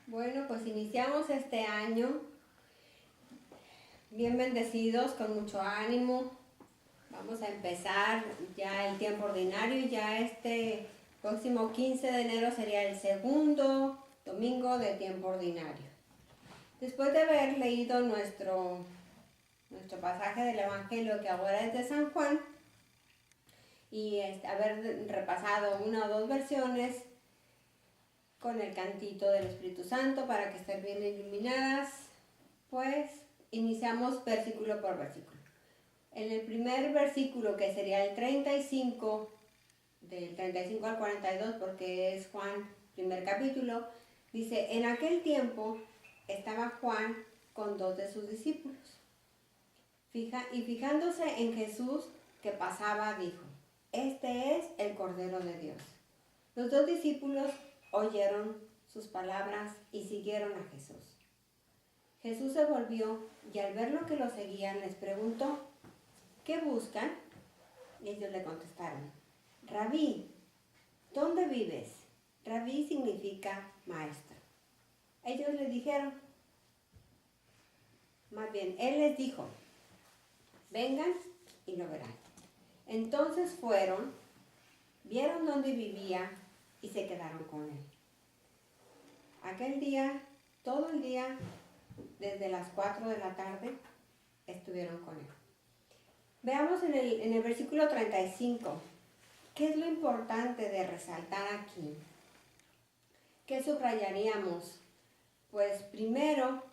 Bueno, pues iniciamos este año bien bendecidos, con mucho ánimo. Vamos a empezar ya el tiempo ordinario y ya este próximo 15 de enero sería el segundo domingo de tiempo ordinario. Después de haber leído nuestro pasaje del Evangelio, que ahora es de San Juan, y haber repasado una o dos versiones con el cantito del Espíritu Santo para que estén bien iluminadas, pues iniciamos versículo por versículo. En el primer versículo, que sería el 35, del 35 al 42, porque es Juan, primer capítulo, dice: en aquel tiempo estaba Juan con dos de sus discípulos. Y fijándose en Jesús que pasaba, dijo: este es el Cordero de Dios. Los dos discípulos oyeron sus palabras y siguieron a Jesús. Jesús se volvió y al ver lo que lo seguían les preguntó: ¿qué buscan? Y ellos le contestaron: Rabí, ¿dónde vives? Rabí significa maestro. Ellos le dijeron, más bien, él les dijo: vengan y lo verán. Entonces fueron, vieron dónde vivía y se quedaron con él. Aquel día, todo el día, desde las 4 de la tarde, estuvieron con él. Veamos en el versículo 35, ¿qué es lo importante de resaltar aquí? ¿Qué subrayaríamos? Pues primero,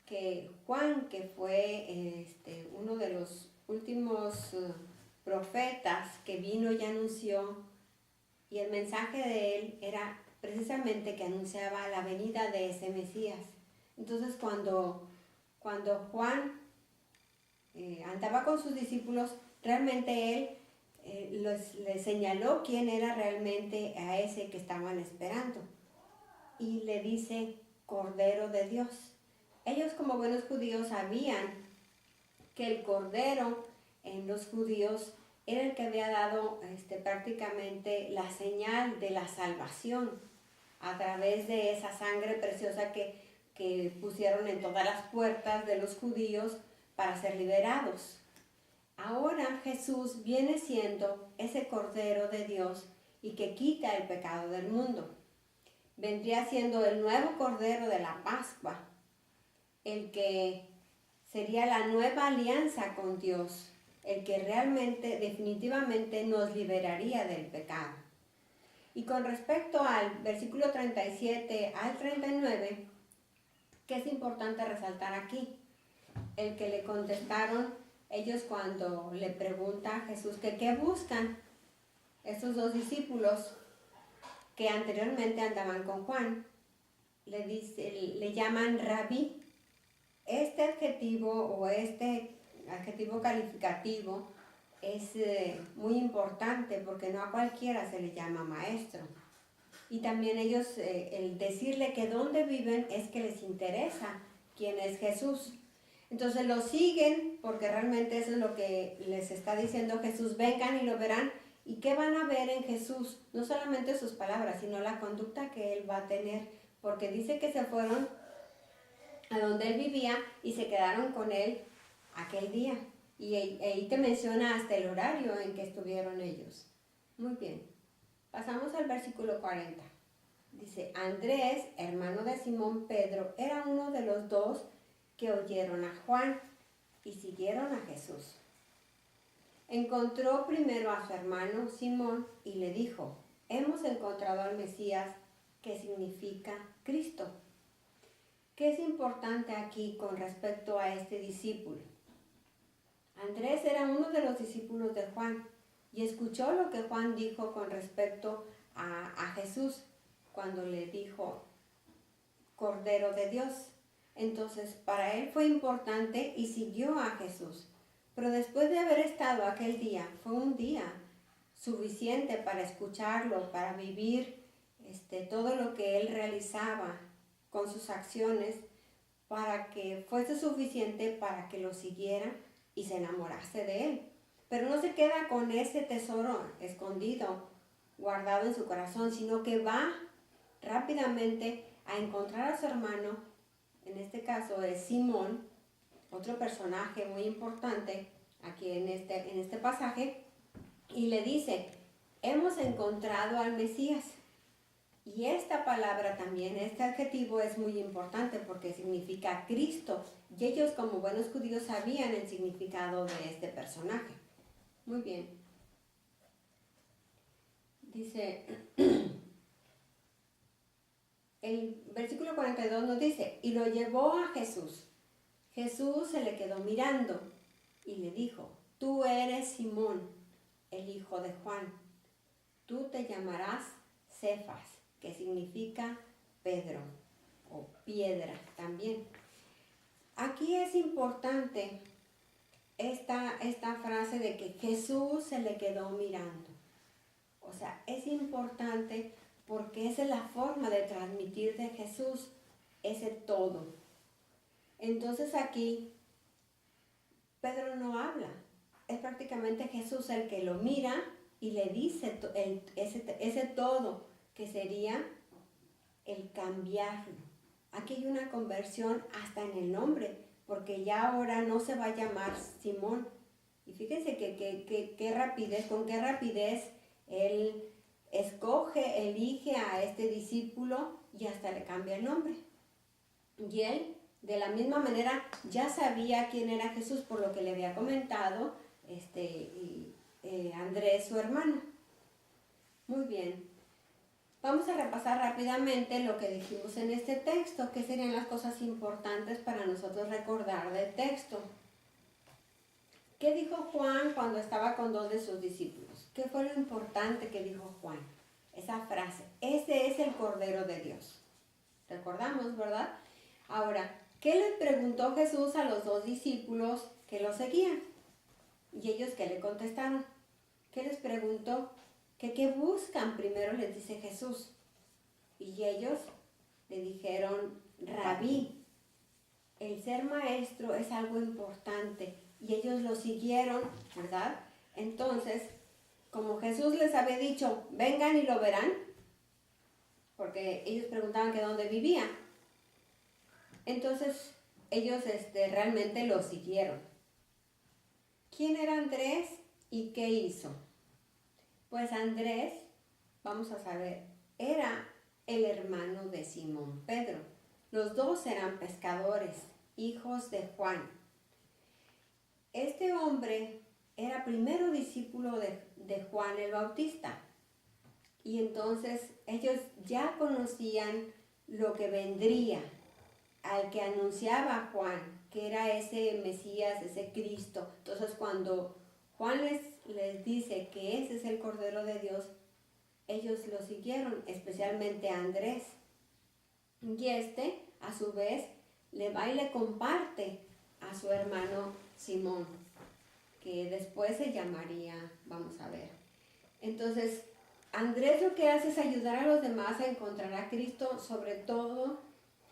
que Juan, que fue uno de los últimos profetas que vino y anunció, y el mensaje de él era precisamente que anunciaba la venida de ese Mesías. Entonces cuando Juan andaba con sus discípulos, realmente él les señaló quién era realmente a ese que estaban esperando. Y le dice: Cordero de Dios. Ellos, como buenos judíos, sabían que el Cordero en los judíos era el que había dado prácticamente la señal de la salvación a través de esa sangre preciosa que pusieron en todas las puertas de los judíos para ser liberados. Ahora Jesús viene siendo ese Cordero de Dios y que quita el pecado del mundo. Vendría siendo el nuevo Cordero de la Pascua, el que sería la nueva alianza con Dios, el que realmente, definitivamente nos liberaría del pecado. Y con respecto al versículo 37 al 39, ¿qué es importante resaltar aquí? El que le contestaron ellos cuando le pregunta a Jesús que qué buscan estos dos discípulos que anteriormente andaban con Juan. Le llaman rabí. Este adjetivo o este adjetivo calificativo es muy importante porque no a cualquiera se le llama maestro. Y también ellos, el decirle que dónde viven es que les interesa quién es Jesús. Entonces lo siguen porque realmente eso es lo que les está diciendo Jesús: vengan y lo verán. ¿Y qué van a ver en Jesús? No solamente sus palabras, sino la conducta que él va a tener, porque dice que se fueron a donde él vivía y se quedaron con él aquel día. Y ahí te menciona hasta el horario en que estuvieron ellos. Muy bien, pasamos al versículo 40. Dice: Andrés, hermano de Simón Pedro, era uno de los dos que oyeron a Juan y siguieron a Jesús. Encontró primero a su hermano Simón y le dijo: hemos encontrado al Mesías, que significa Cristo. ¿Qué es importante aquí con respecto a este discípulo? Andrés era uno de los discípulos de Juan y escuchó lo que Juan dijo con respecto a Jesús cuando le dijo Cordero de Dios. Entonces para él fue importante y siguió a Jesús. Pero después de haber estado aquel día, fue un día suficiente para escucharlo, para vivir todo lo que él realizaba con sus acciones, para que fuese suficiente para que lo siguiera y se enamorase de él. Pero no se queda con ese tesoro escondido, guardado en su corazón, sino que va rápidamente a encontrar a su hermano, en este caso es Simón, otro personaje muy importante aquí en este pasaje, y le dice, hemos encontrado al Mesías. Y esta palabra también, este adjetivo es muy importante porque significa Cristo. Y ellos como buenos judíos sabían el significado de este personaje. Muy bien. Dice, el versículo 42 nos dice, y lo llevó a Jesús. Jesús se le quedó mirando y le dijo, tú eres Simón, el hijo de Juan. Tú te llamarás Cefas, que significa Pedro o piedra también. Aquí es importante esta frase de que Jesús se le quedó mirando. O sea, es importante porque esa es la forma de transmitir de Jesús ese todo. Entonces aquí Pedro no habla, es prácticamente Jesús el que lo mira y le dice ese todo que sería el cambiarlo. Aquí hay una conversión hasta en el nombre, porque ya ahora no se va a llamar Simón. Y fíjense qué rapidez, con qué rapidez él elige a este discípulo y hasta le cambia el nombre. Y él, de la misma manera, ya sabía quién era Jesús por lo que le había comentado Andrés, su hermano. Muy bien. Vamos a repasar rápidamente lo que dijimos en este texto, que serían las cosas importantes para nosotros recordar del texto. ¿Qué dijo Juan cuando estaba con dos de sus discípulos? ¿Qué fue lo importante que dijo Juan? Esa frase, ese es el Cordero de Dios. Recordamos, ¿verdad? Ahora, ¿qué les preguntó Jesús a los dos discípulos que lo seguían? Y ellos, ¿qué le contestaron? ¿Qué les preguntó? ¿Que qué buscan? Primero les dice Jesús. Y ellos le dijeron, Rabí. El ser maestro es algo importante. Y ellos lo siguieron, ¿verdad? Entonces, como Jesús les había dicho, vengan y lo verán, porque ellos preguntaban que dónde vivía. Entonces, ellos realmente lo siguieron. ¿Quién era Andrés y qué hizo? Pues Andrés, vamos a saber, era el hermano de Simón Pedro. Los dos eran pescadores, hijos de Juan. Este hombre era primero discípulo de Juan el Bautista. Y entonces ellos ya conocían lo que vendría, al que anunciaba Juan, que era ese Mesías, ese Cristo. Entonces cuando Juan les dice que ese es el Cordero de Dios, ellos lo siguieron, especialmente Andrés. Y a su vez, le va y le comparte a su hermano Simón, que después se llamaría, vamos a ver. Entonces, Andrés lo que hace es ayudar a los demás a encontrar a Cristo, sobre todo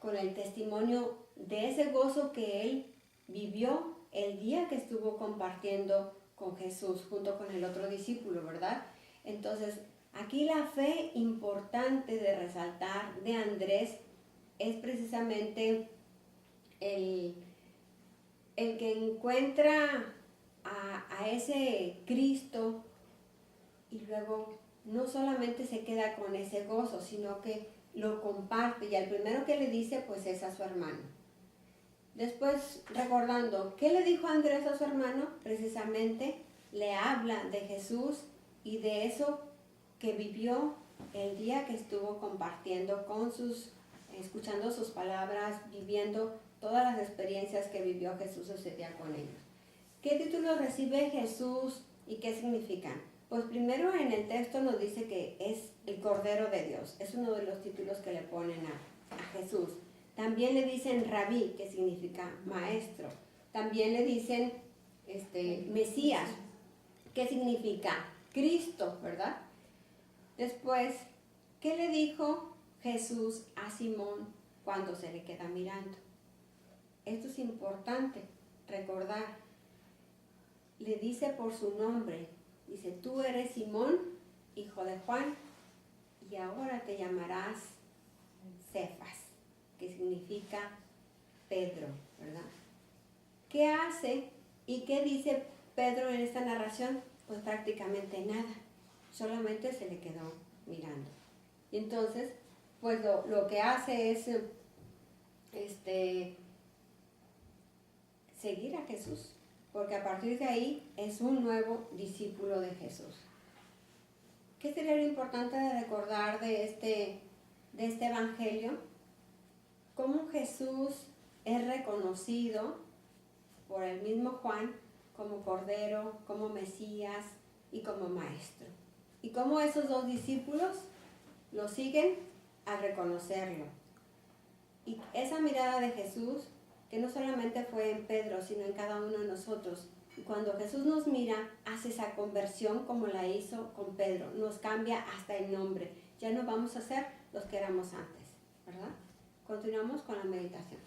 con el testimonio de ese gozo que él vivió el día que estuvo compartiendo con Jesús junto con el otro discípulo, ¿verdad? Entonces, aquí la fe importante de resaltar de Andrés es precisamente el que encuentra a ese Cristo y luego no solamente se queda con ese gozo, sino que lo comparte, y al primero que le dice pues es a su hermano. Después, recordando, ¿qué le dijo Andrés a su hermano? Precisamente le habla de Jesús y de eso que vivió el día que estuvo compartiendo escuchando sus palabras, viviendo todas las experiencias que vivió Jesús ese día con ellos. ¿Qué título recibe Jesús y qué significan? Pues primero en el texto nos dice que es el Cordero de Dios. Es uno de los títulos que le ponen a Jesús. También le dicen Rabí, que significa maestro. También le dicen Mesías, que significa Cristo, ¿verdad? Después, ¿qué le dijo Jesús a Simón cuando se le queda mirando? Esto es importante recordar. Le dice por su nombre. Dice, tú eres Simón, hijo de Juan, y ahora te llamarás Cefas. que significa Pedro, ¿verdad? ¿Qué hace y qué dice Pedro en esta narración? Pues prácticamente nada, solamente se le quedó mirando. Y entonces, pues lo que hace es seguir a Jesús, porque a partir de ahí es un nuevo discípulo de Jesús. ¿Qué sería lo importante de recordar de este evangelio? Cómo Jesús es reconocido por el mismo Juan como Cordero, como Mesías y como Maestro. Y cómo esos dos discípulos lo siguen al reconocerlo. Y esa mirada de Jesús, que no solamente fue en Pedro, sino en cada uno de nosotros. Y cuando Jesús nos mira, hace esa conversión como la hizo con Pedro. Nos cambia hasta el nombre. Ya no vamos a ser los que éramos antes, ¿verdad? Continuamos con la meditación.